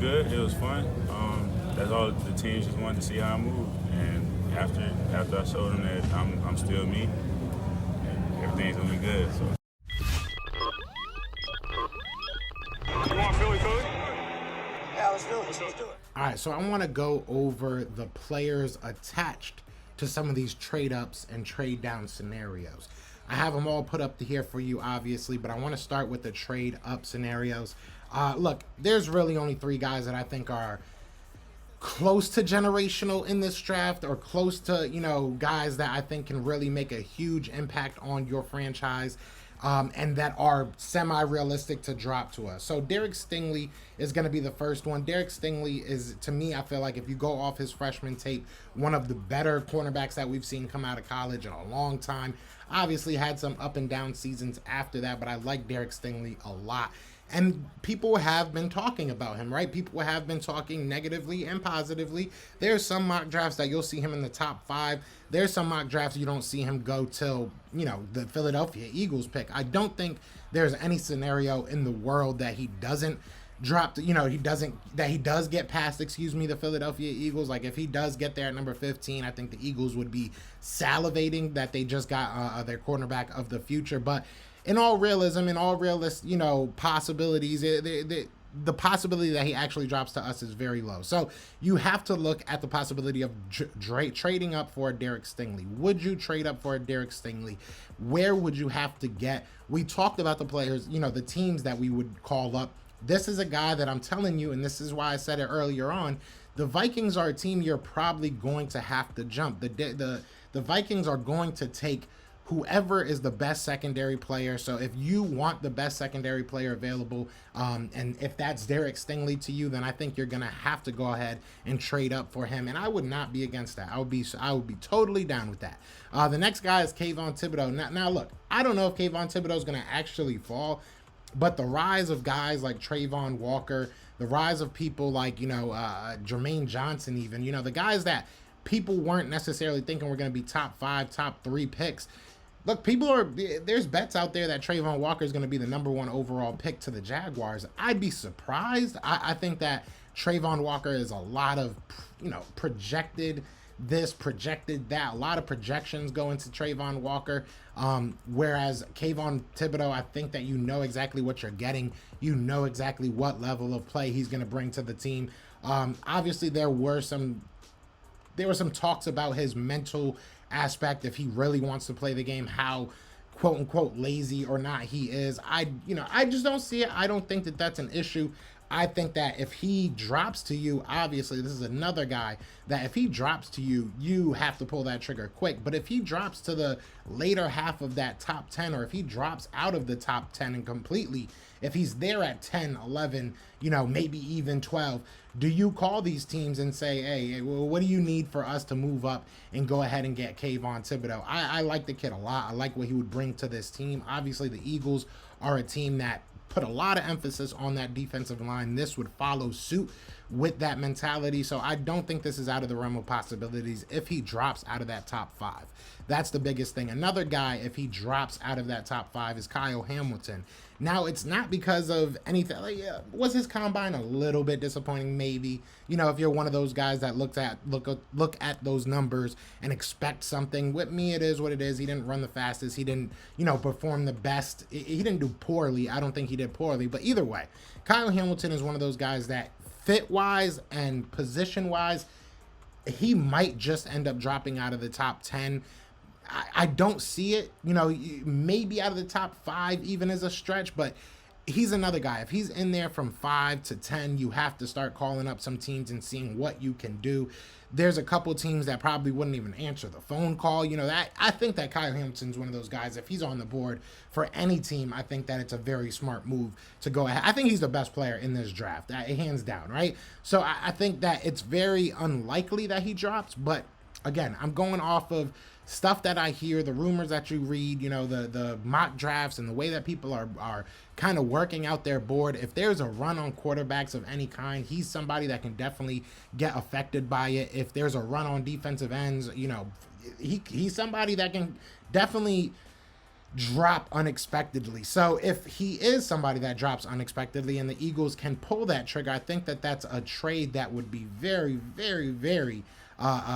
good. It was fun. That's all the teams just wanted to see how I move. And after I showed them that I'm still me, and everything's gonna be good. So. You want Philly food? Yeah, let's do it. Let's do it. All right, so I want to go over the players attached to some of these trade ups and trade down scenarios. I have them all put up here for you, obviously, but I want to start with the trade up scenarios. Look, there's really only three guys that I think are close to generational in this draft, or close to, guys that I think can really make a huge impact on your franchise. And that are semi-realistic to drop to us. So Derek Stingley is going to be the first one. Derek Stingley is, to me, I feel like if you go off his freshman tape, one of the better cornerbacks that we've seen come out of college in a long time. Obviously had some up and down seasons after that, but I like Derek Stingley a lot. And people have been talking about him, right? People have been talking negatively and positively. There's some mock drafts that you'll see him in the top 5. There's some mock drafts you don't see him go till, the Philadelphia Eagles pick. I don't think there's any scenario in the world that he doesn't drop, that he does get past, the Philadelphia Eagles. Like, if he does get there at number 15, I think the Eagles would be salivating that they just got their cornerback of the future. But in all realism, possibilities, the possibility that he actually drops to us is very low. So you have to look at the possibility of trading up for a Derek Stingley. Would you trade up for a Derek Stingley? Where would you have to get? We talked about the players, the teams that we would call up. This is a guy that I'm telling you, and this is why I said it earlier on, the Vikings are a team you're probably going to have to jump. The Vikings are going to take whoever is the best secondary player. So if you want the best secondary player available, and if that's Derek Stingley to you, then I think you're gonna have to go ahead and trade up for him. And I would not be against that. I would be totally down with that. The next guy is Kayvon Thibodeaux. Now look, I don't know if Kayvon Thibodeaux is gonna actually fall, but the rise of guys like Trayvon Walker, the rise of people like Jermaine Johnson, even the guys that people weren't necessarily thinking were gonna be top 5, top 3 picks. Look, there's bets out there that Trayvon Walker is going to be the number 1 overall pick to the Jaguars. I'd be surprised. I think that Trayvon Walker is a lot of, projected this, projected that. A lot of projections go into Trayvon Walker. Whereas Kayvon Thibodeaux, I think that you know exactly what you're getting. You know exactly what level of play he's going to bring to the team. Obviously, there were some talks about his mental aspect, if he really wants to play the game, how quote unquote lazy or not he is. I just don't see it. I don't think that that's an issue. I think that if he drops to you, obviously this is another guy that if he drops to you, you have to pull that trigger quick. But if he drops to the later half of that top 10, or if he drops out of the top 10 and completely, if he's there at 10, 11, maybe even 12, do you call these teams and say, hey, well, what do you need for us to move up and go ahead and get Kayvon Thibodeaux? I like the kid a lot. I like what he would bring to this team. Obviously, the Eagles are a team that put a lot of emphasis on that defensive line. This would follow suit with that mentality. So I don't think this is out of the realm of possibilities if he drops out of that top 5. That's the biggest thing. Another guy, if he drops out of that top 5, is Kyle Hamilton. Now, it's not because of anything. Was his combine a little bit disappointing? Maybe. If you're one of those guys that look at those numbers and expect something. With me, it is what it is. He didn't run the fastest. He didn't, perform the best. He didn't do poorly. I don't think he did poorly. But either way, Kyle Hamilton is one of those guys that fit-wise and position-wise, he might just end up dropping out of the top 10. I don't see it, maybe out of the top 5 even as a stretch, but he's another guy. If he's in there from 5 to 10, you have to start calling up some teams and seeing what you can do. There's a couple teams that probably wouldn't even answer the phone call. That I think that Kyle Hamilton's one of those guys. If he's on the board for any team, I think that it's a very smart move to go ahead. I think he's the best player in this draft, hands down, right? So I think that it's very unlikely that he drops, but again, I'm going off of stuff that I hear, the rumors that you read, the mock drafts and the way that people are kind of working out their board. If there's a run on quarterbacks of any kind, he's somebody that can definitely get affected by it. If there's a run on defensive ends, he's somebody that can definitely drop unexpectedly. So if he is somebody that drops unexpectedly and the Eagles can pull that trigger, I think that that's a trade that would be very, very, very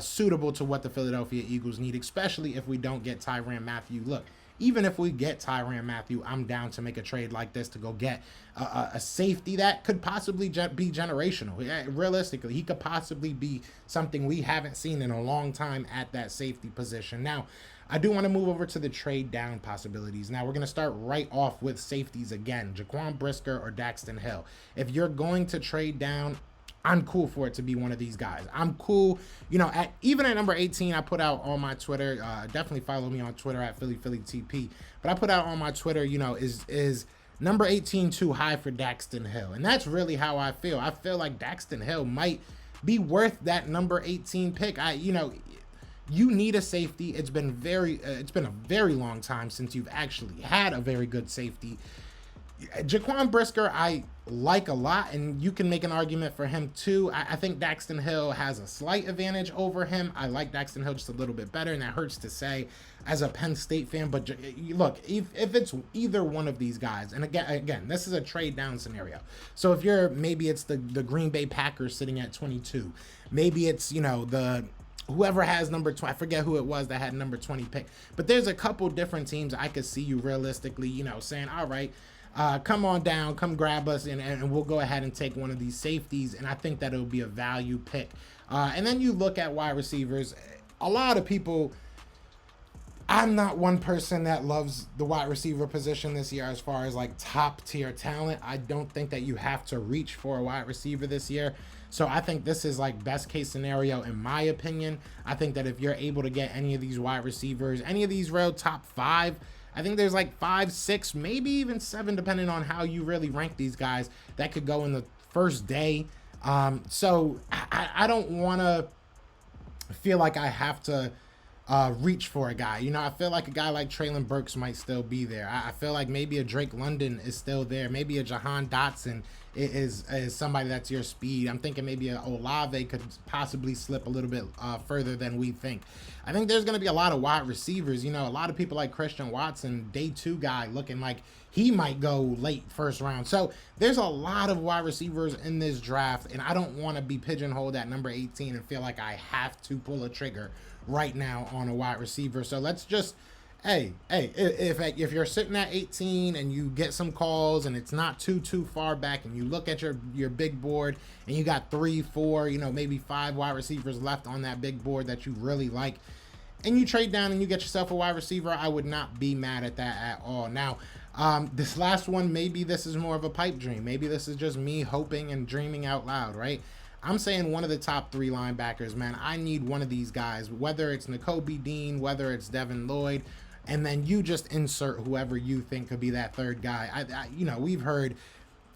suitable to what the Philadelphia Eagles need, especially if we don't get Tyrann Mathieu. Look, even if we get Tyrann Mathieu, I'm down to make a trade like this to go get a safety that could possibly be generational. Realistically, he could possibly be something we haven't seen in a long time at that safety position. Now, I do want to move over to the trade down possibilities. Now, we're going to start right off with safeties again, Jaquan Brisker or Daxton Hill. If you're going to trade down, I'm cool for it to be one of these guys. I'm cool, you know, even at number 18, I put out on my Twitter, definitely follow me on Twitter at PhillyTP, but I put out on my Twitter, you know, is number 18 too high for Daxton Hill? And that's really how I feel. I feel like Daxton Hill might be worth that number 18 pick. You know, you need a safety. It's been a very long time since you've actually had a very good safety. Jaquan Brisker, I like a lot, and you can make an argument for him too. I think Daxton Hill has a slight advantage over him. I like Daxton Hill just a little bit better, and that hurts to say as a Penn State fan. But look, if it's either one of these guys, and again, this is a trade down scenario. So if maybe it's the Green Bay Packers sitting at 22, maybe it's, you know, whoever has number 20, I forget who it was that had number 20 pick, but there's a couple different teams I could see you realistically, you know, saying, all right, come on down, come grab us, and we'll go ahead and take one of these safeties, and I think that it'll be a value pick. And then you look at wide receivers. A lot of people, I'm not one person that loves the wide receiver position this year as far as like top tier talent. I don't think that you have to reach for a wide receiver this year. So I think this is like best case scenario in my opinion. I think that if you're able to get any of these wide receivers, any of these real top 5, I think there's like 5, 6, maybe even 7, depending on how you really rank these guys, that could go in the first day. So I don't want to feel like I have to reach for a guy. You know, I feel like a guy like Treylon Burks might still be there. I feel like maybe a Drake London is still there. Maybe a Jahan Dotson is somebody that's your speed. I'm thinking maybe a Olave could possibly slip a little bit further than we think. I think there's going to be a lot of wide receivers. You know, a lot of people like Christian Watson, day 2 guy, looking like he might go late first round. So there's a lot of wide receivers in this draft, and I don't want to be pigeonholed at number 18 and feel like I have to pull a trigger right now on a wide receiver. So let's just, hey, if you're sitting at 18 and you get some calls and it's not too far back, and you look at your big board and you got 3, 4, you know, maybe 5 wide receivers left on that big board that you really like, and you trade down and you get yourself a wide receiver, I would not be mad at that at all. Now, this last one, maybe this is more of a pipe dream. Maybe this is just me hoping and dreaming out loud, right? I'm saying one of the top 3 linebackers, man. I need one of these guys, whether it's Nakobe Dean, whether it's Devin Lloyd, and then you just insert whoever you think could be that third guy. You know,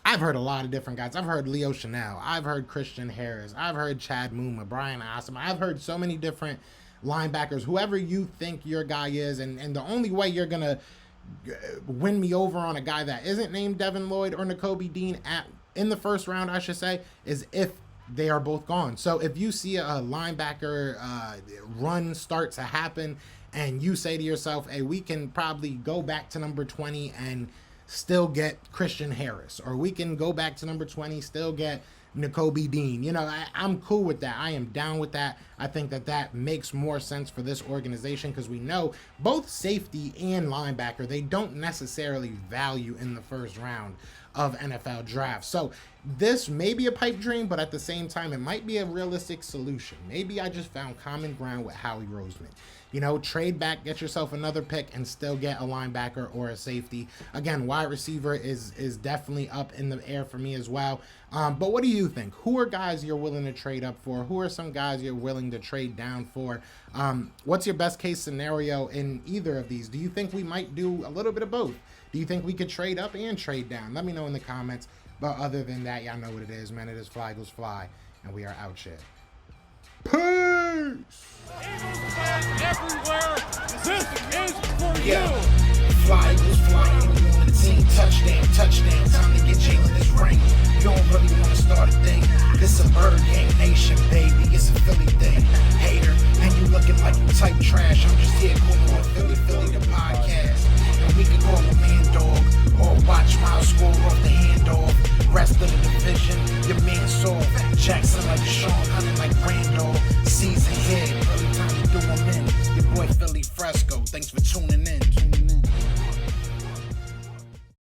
I've heard a lot of different guys. I've heard Leo Chanel. I've heard Christian Harris. I've heard Chad Muma, Brian Osama. I've heard so many different linebackers. Whoever you think your guy is, and the only way you're going to win me over on a guy that isn't named Devin Lloyd or Nakobe Dean in the first round, I should say, is if they are both gone. So if you see a linebacker run start to happen and you say to yourself, hey, we can probably go back to number 20 and still get Christian Harris, or we can go back to number 20, still get Nakobe Dean, you know, I'm cool with that. I am down with that. I think that makes more sense for this organization, because we know both safety and linebacker, they don't necessarily value in the first round of NFL drafts. So this may be a pipe dream, but at the same time, it might be a realistic solution. Maybe I just found common ground with Howie Roseman. You know, trade back, get yourself another pick, and still get a linebacker or a safety. Again, wide receiver is definitely up in the air for me as well. But what do you think? Who are guys you're willing to trade up for? Who are some guys you're willing to trade down for? What's your best case scenario in either of these? Do you think we might do a little bit of both? Do you think we could trade up and trade down? Let me know in the comments. But other than that, y'all know what it is, man. It is Fly Eagles Fly, and we are out shit. Peace! Everywhere, this is for Yeah. you. Fly Eagles flying on the team. Touchdown. Time to get Jalen this ring. You don't really want to start a thing. This a Bird Gang Nation, baby. It's a Philly thing. Hater, and you looking like you type trash. I'm just here calling on Philly the podcast. Jackson like Sean, hunting like Randall. Season hit, early time to do 'em in. Your boy Philly Fresco, thanks for tuning in.